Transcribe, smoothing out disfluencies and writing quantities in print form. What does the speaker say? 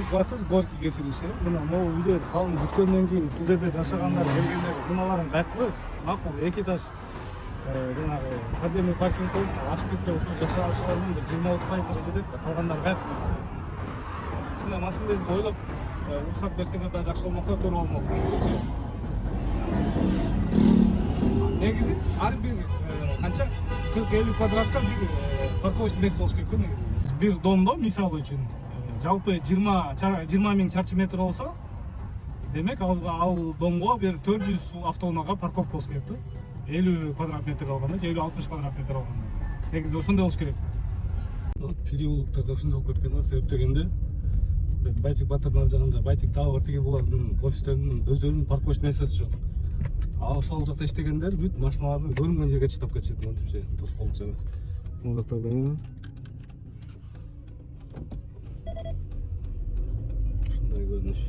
Батып батыр горки кесилиши. Мына могу үйдөр салынып бүткөндөн кийин ушул жерде жашагандар келгендер кыналарын кайткылы макул эки этаж жанагы подземный паркинг коюп ашып кетсе ушул жашаушылардын бир 20-30% жетет да, калгандары кайткылы. Ушундай маселелерди ойлоп уруксат берсеңер да жакшы болмок, туура болмок. Негизи ар бир канча 40-50 квадратка бир парковочный место болуш керек. Бир домдо мисалы үчүн жалпы 20 миң чарчы метр болсо, демек ал домго бир 400 автоунаага парковка болуш керек да. 50 квадрат метр алганда, 50-60 квадрат метр алганда. Негизи ошондой болуш керек. Переулоктарда ошондой болуп кеткен да, себеп дегенде Байтик батырдын ар жагында, Байтик табыр тиги булардын офистеринин өздөрүнүн парковочный месtosi жок. Ошол жакта иштегендер бүт машиналарын көрүнгөн жерге чыдап кетишет, монтипче тоскоолдук жана. Бул жактарда ушундай көрүнүш.